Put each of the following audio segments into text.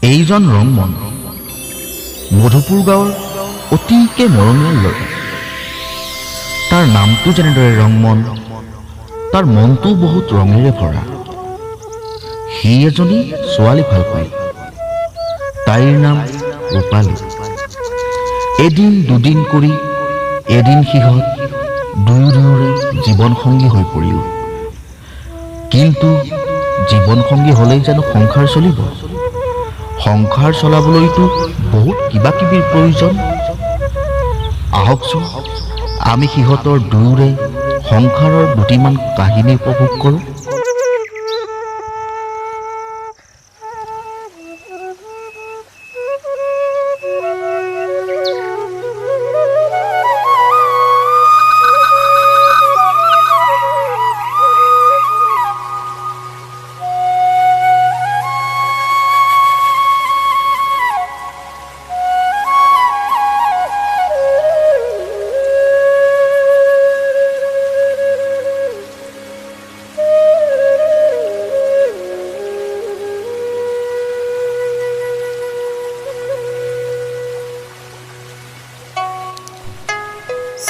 এইজন ৰংমন মধুপুৰ গাঁৱৰ অতিকে মৰমীয়াল ল'ৰা। তাৰ নামটো যেনেদৰে ৰংমন, তাৰ মনটো বহুত ৰঙেৰে ভৰা। সি এজনী ছোৱালী ভাল পায়, তাইৰ নাম ৰূপালী। এদিন দুদিন কৰি এদিন সিহঁত দুয়োৰে জীৱনসংগী হৈ পৰিল। কিন্তু জীৱনসংগী হ'লেই জানো সংসাৰ চলিব? সংসাৰ চলাবলৈতো বহুত কিবা কিবিৰ প্ৰয়োজন। আহকচোন আমি সিহঁতৰ দুয়োৰে সংসাৰৰ দুটিমান কাহিনী উপভোগ কৰোঁ।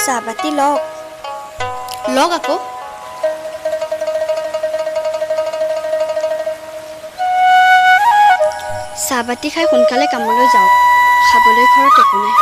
চাহপাতি লওক লওক আকৌ। চাহপাতি খাই সোনকালে কামলৈ যাওক, খাবলৈ ঘৰত একো নাই।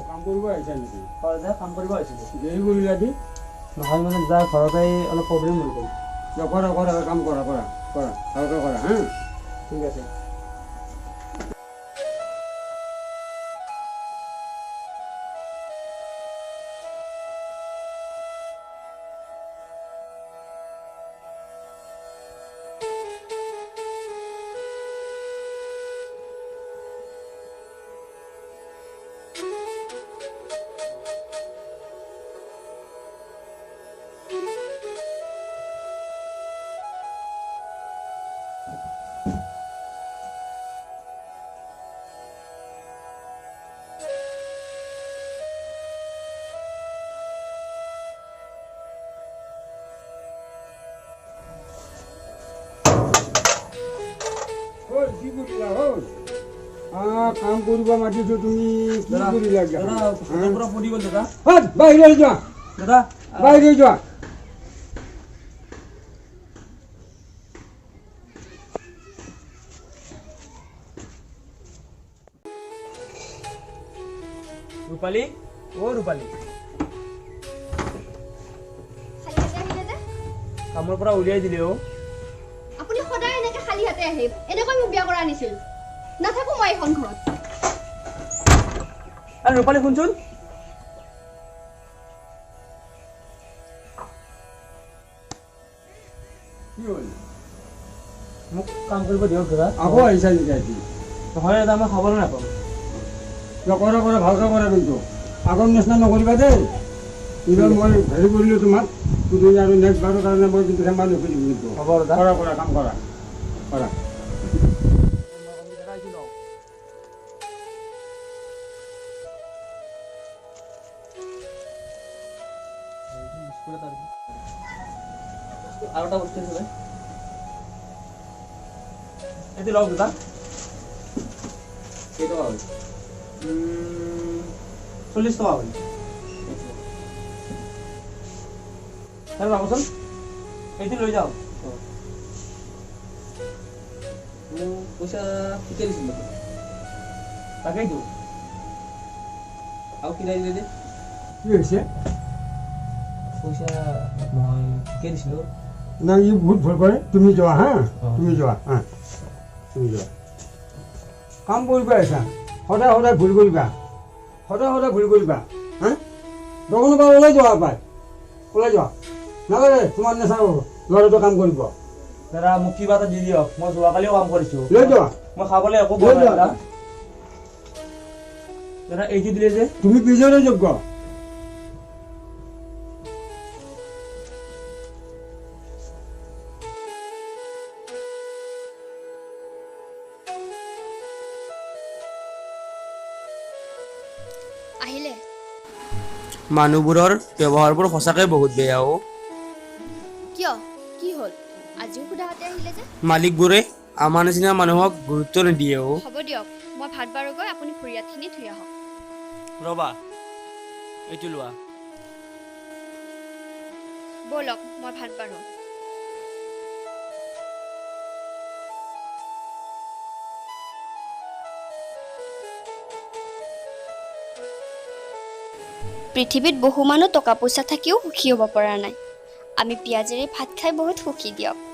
কাম কৰিব আহিছা নেকি? হয় দে, কাম কৰিব আহিছিলোঁ। দেৰি কৰিলা দি? নহয় মানে যাৰ ঘৰতে অলপ প্ৰব্লেম হৈ গ'ল। কৰা কৰা কাম কৰা কৰা কৰা ভালকৈ কৰা হা। ঠিক আছে। কি কৰিলা কাম কৰিব মাতিছো, তুমি কি কৰিলা? পৰা পৰি গ'ল দাদা। বাহিৰ যোৱা, দাদা বাহিৰ যোৱা। ৰূপালী, অ' ৰূপালী, কামৰ পৰা উলিয়াই দিলে অ'। আপুনি সদায় এনেকে খালী হাতে আহে, এনেকৈ মোক বিয়া কৰা আনিছিল। নাথাকো মই এইখন ঘৰত। আৰু ৰূপালী শুনচোন, কি হ'ল? মোক কাম কৰিব দিয়ক দাদা। আকৌ আহিছা নেকি আজি? নহয় দাদা, মই খাবলৈ নাপাওঁ। কৰা কৰা ভালকৈ কৰা, কিন্তু আগৰ নিচিনা নকৰিবা দেই। এইবাৰ মই হেৰি কৰিলোঁ তোমাক, কিন্তু আৰু নেক্সট বাৰৰ কাৰণে মই কিন্তু ক্ষমা নকৰিম কিন্তু। হ'ব দাদা। কৰা কৰা কাম কৰা কৰা। আৰু এটা বস্তু আছে, এইটো লওক দাদা। কেইটকা হ'ল? 40 টকা হ'ল। আৰু ভাবচোন, এইটো লৈ যাওক। পইচা ঠিকে দিছিল তাকেইতো। আৰু কিনা দিলে যে কি হৈছে? পইচা মই ঠিকে দিছিলোঁ না ই বহুত ভুল কৰে তুমি যোৱা হা তুমি যোৱা হা তুমি যোৱা কাম কৰিব আহিছা সদায় সদায় ভুল কৰিবা সদায় সদায় ভুল কৰিবা হা দোকানৰ পৰা ওলাই যোৱা পাই ওলাই যোৱা নালাগে তোমাৰ নেচাও ল'ৰাটো কাম কৰিব দাদা মোক কিবা এটা দি দিয়ক মই যোৱাকালিও কাম কৰিছোঁ লৈ যোৱা মই খাবলৈ একো লৈ পোৱা নাই যোৱা দাদা দাদা এইটো দিলে যে তুমি পিছৰে যোগ্য আহিলে মানুহবোৰৰ ব্যৱহাৰবোৰ সঁচাকৈ বহুত বেয়া অ' কিয় কি হ'ল আজিও সোধাতে আহিলে যে মালিকবোৰে আমাৰ নিচিনা মানুহক গুৰুত্ব নিদিয়ে অ' হ'ব দিয়ক মই ভাত বাৰুগৈ আপুনি ফুৰিয়াতখিনি থৈ আহক ৰ'বা এইটো লোৱা ব'লক মই ভাত বাঢ়ো পৃথিৱীত বহু মানুহ টকা পইচা থাকিও সুখী হ'ব পৰা নাই আমি পিঁয়াজেৰে ভাত খাই বহুত সুখী দিয়ক